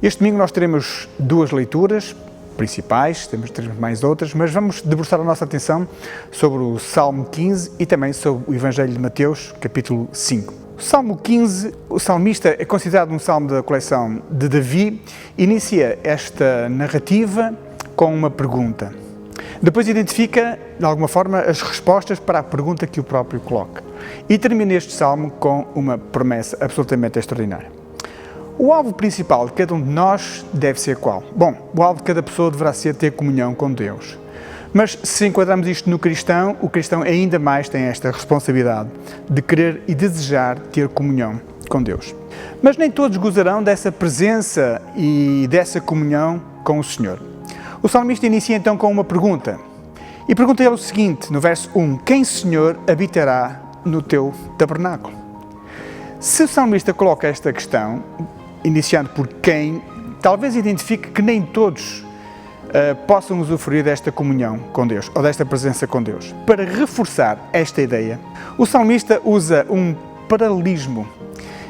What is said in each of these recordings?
Este domingo nós teremos duas leituras principais, teremos mais outras, mas vamos debruçar a nossa atenção sobre o Salmo 15 e também sobre o Evangelho de Mateus, capítulo 5. O Salmo 15, o salmista é considerado um salmo da coleção de Davi, inicia esta narrativa com uma pergunta. Depois identifica, de alguma forma, as respostas para a pergunta que o próprio coloca. E termina este salmo com uma promessa absolutamente extraordinária. O alvo principal de cada um de nós deve ser qual? Bom, o alvo de cada pessoa deverá ser ter comunhão com Deus. Mas se enquadramos isto no cristão, o cristão ainda mais tem esta responsabilidade de querer e desejar ter comunhão com Deus. Mas nem todos gozarão dessa presença e dessa comunhão com o Senhor. O salmista inicia então com uma pergunta. E pergunta ele o seguinte, no verso 1, quem, Senhor, habitará no teu tabernáculo? Se o salmista coloca esta questão, iniciando por quem, talvez identifique que nem todos possam usufruir desta comunhão com Deus, ou desta presença com Deus. Para reforçar esta ideia, o salmista usa um paralelismo,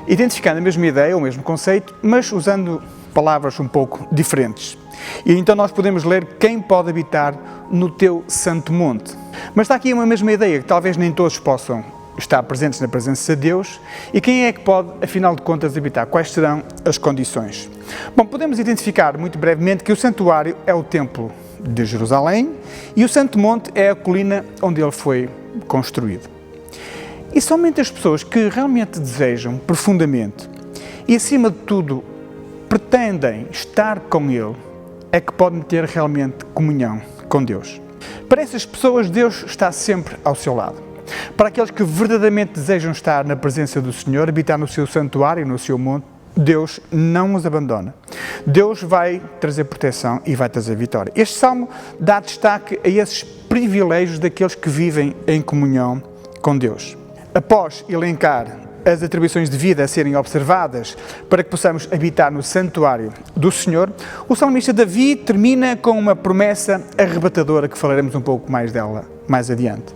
identificando a mesma ideia, o mesmo conceito, mas usando palavras um pouco diferentes. E então nós podemos ler quem pode habitar no teu santo monte. Mas está aqui uma mesma ideia, que talvez nem todos possam estar presentes na presença de Deus. E quem é que pode, afinal de contas, habitar? Quais serão as condições? Bom, podemos identificar muito brevemente que o santuário é o templo de Jerusalém e o santo monte é a colina onde ele foi construído. E somente as pessoas que realmente desejam profundamente e, acima de tudo, pretendem estar com Ele, é que podem ter realmente comunhão com Deus. Para essas pessoas, Deus está sempre ao seu lado. Para aqueles que verdadeiramente desejam estar na presença do Senhor, habitar no seu santuário, no seu monte, Deus não os abandona. Deus vai trazer proteção e vai trazer vitória. Este salmo dá destaque a esses privilégios daqueles que vivem em comunhão com Deus. Após elencar as atribuições de vida a serem observadas para que possamos habitar no santuário do Senhor, o salmista Davi termina com uma promessa arrebatadora que falaremos um pouco mais dela mais adiante.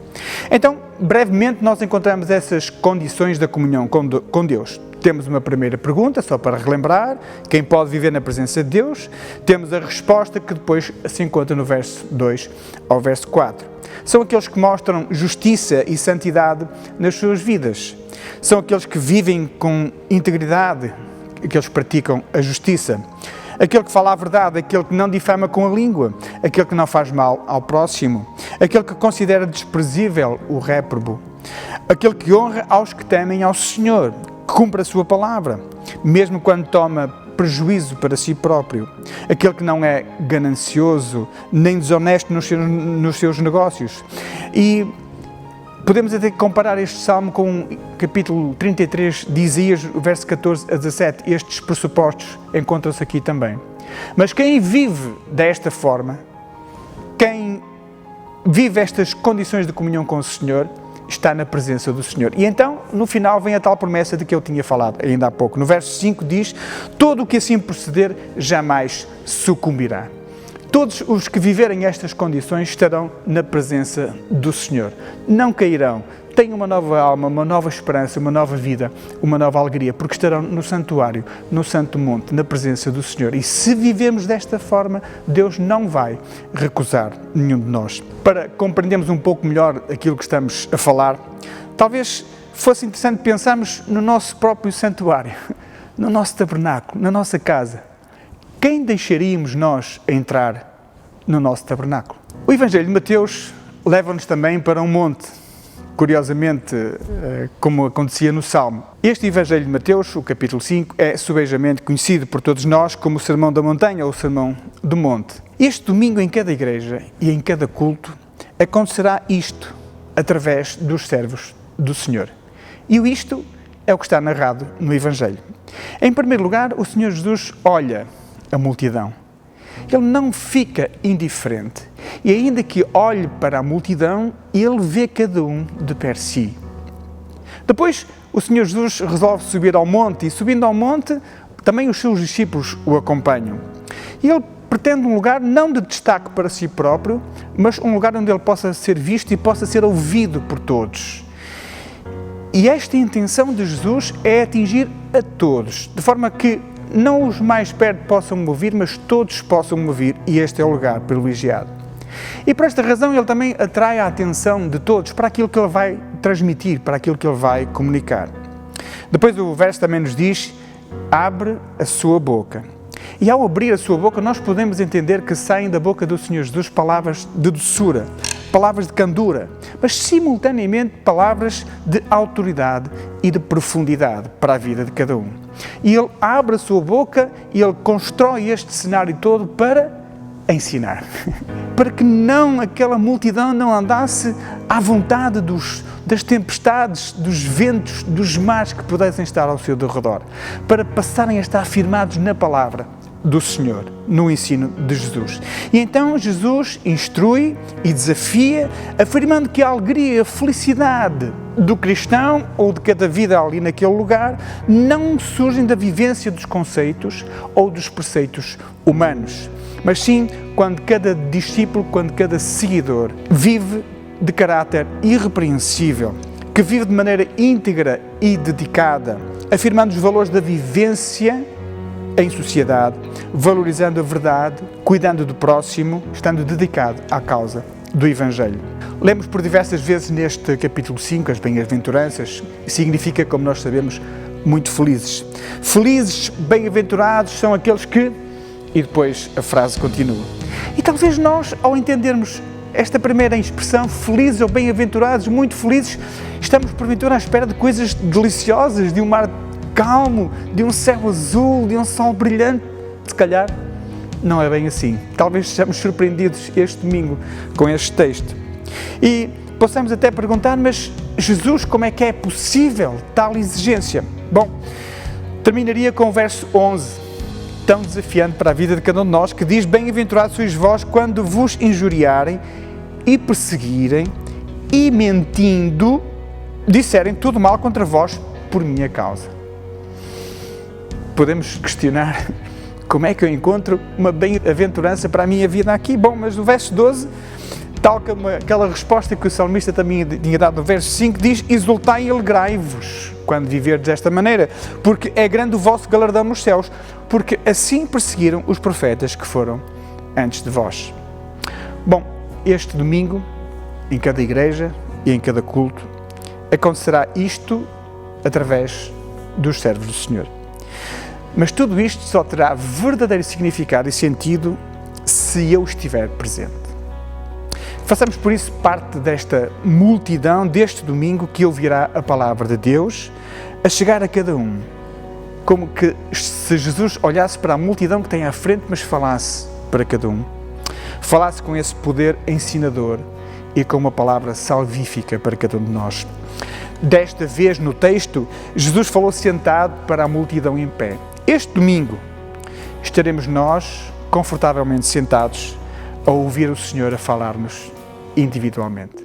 Então, brevemente, nós encontramos essas condições da comunhão com Deus. Temos uma primeira pergunta, só para relembrar, quem pode viver na presença de Deus? Temos a resposta que depois se encontra no verso 2 ao verso 4. São aqueles que mostram justiça e santidade nas suas vidas. São aqueles que vivem com integridade, aqueles que praticam a justiça. Aquele que fala a verdade, aquele que não difama com a língua, aquele que não faz mal ao próximo, aquele que considera desprezível o réprobo, aquele que honra aos que temem ao Senhor, que cumpre a sua palavra, mesmo quando toma prejuízo para si próprio, aquele que não é ganancioso nem desonesto nos seus negócios. E podemos até comparar este salmo com o capítulo 33 de Isaías, verso 14 a 17. Estes pressupostos encontram-se aqui também. Mas quem vive desta forma, quem vive estas condições de comunhão com o Senhor, está na presença do Senhor. E então, no final, vem a tal promessa de que eu tinha falado ainda há pouco. No verso 5 diz, todo o que assim proceder jamais sucumbirá. Todos os que viverem estas condições estarão na presença do Senhor. Não cairão. Têm uma nova alma, uma nova esperança, uma nova vida, uma nova alegria, porque estarão no santuário, no santo monte, na presença do Senhor. E se vivemos desta forma, Deus não vai recusar nenhum de nós. Para compreendermos um pouco melhor aquilo que estamos a falar, talvez fosse interessante pensarmos no nosso próprio santuário, no nosso tabernáculo, na nossa casa. Quem deixaríamos nós entrar no nosso tabernáculo? O Evangelho de Mateus leva-nos também para um monte, curiosamente, como acontecia no Salmo. Este Evangelho de Mateus, o capítulo 5, é subejamente conhecido por todos nós como o Sermão da Montanha ou o Sermão do Monte. Este domingo, em cada igreja e em cada culto, acontecerá isto através dos servos do Senhor. E o isto é o que está narrado no Evangelho. Em primeiro lugar, o Senhor Jesus olha a multidão. Ele não fica indiferente. E ainda que olhe para a multidão, ele vê cada um de per si. Depois, o Senhor Jesus resolve subir ao monte, e subindo ao monte, também os seus discípulos o acompanham. E ele pretende um lugar não de destaque para si próprio, mas um lugar onde ele possa ser visto e possa ser ouvido por todos. E esta intenção de Jesus é atingir a todos, de forma que não os mais perto possam me ouvir, mas todos possam me ouvir, e este é o lugar privilegiado. E por esta razão ele também atrai a atenção de todos para aquilo que ele vai transmitir, para aquilo que ele vai comunicar. Depois o verso também nos diz, abre a sua boca. E ao abrir a sua boca, nós podemos entender que saem da boca do Senhor Jesus palavras de doçura, palavras de candura, mas simultaneamente palavras de autoridade e de profundidade para a vida de cada um. E ele abre a sua boca e ele constrói este cenário todo para ensinar, para que aquela multidão não andasse à vontade das tempestades, dos ventos, dos mares que pudessem estar ao seu derredor, para passarem a estar firmados na palavra do Senhor, no ensino de Jesus. E então Jesus instrui e desafia, afirmando que a alegria e a felicidade do cristão ou de cada vida ali naquele lugar não surgem da vivência dos conceitos ou dos preceitos humanos, mas sim quando cada discípulo, quando cada seguidor vive de caráter irrepreensível, que vive de maneira íntegra e dedicada, afirmando os valores da vivência em sociedade, valorizando a verdade, cuidando do próximo, estando dedicado à causa do Evangelho. Lemos por diversas vezes neste capítulo 5, as bem-aventuranças, significa, como nós sabemos, muito felizes. Felizes, bem-aventurados são aqueles que... E depois a frase continua. E talvez nós, ao entendermos esta primeira expressão, felizes ou bem-aventurados, muito felizes, estamos porventura à espera de coisas deliciosas, de um mar calmo, de um céu azul, de um sol brilhante. Se calhar não é bem assim. Talvez sejamos surpreendidos este domingo com este texto. E possamos até perguntar, mas Jesus, como é que é possível tal exigência? Bom, terminaria com o verso 11, tão desafiante para a vida de cada um de nós, que diz, bem-aventurados sois vós quando vos injuriarem e perseguirem e mentindo disserem tudo mal contra vós por minha causa. Podemos questionar como é que eu encontro uma bem-aventurança para a minha vida aqui. Bom, mas no verso 12, tal como aquela resposta que o salmista também tinha dado no verso 5, diz, exultai e alegrai-vos quando viverdes desta maneira, porque é grande o vosso galardão nos céus, porque assim perseguiram os profetas que foram antes de vós. Bom, este domingo, em cada igreja e em cada culto, acontecerá isto através dos servos do Senhor. Mas tudo isto só terá verdadeiro significado e sentido se eu estiver presente. Façamos por isso parte desta multidão deste domingo que ouvirá a palavra de Deus a chegar a cada um. Como que se Jesus olhasse para a multidão que tem à frente, mas falasse para cada um. Falasse com esse poder ensinador e com uma palavra salvífica para cada um de nós. Desta vez no texto, Jesus falou sentado para a multidão em pé. Este domingo estaremos nós confortavelmente sentados a ouvir o Senhor a falar-nos individualmente.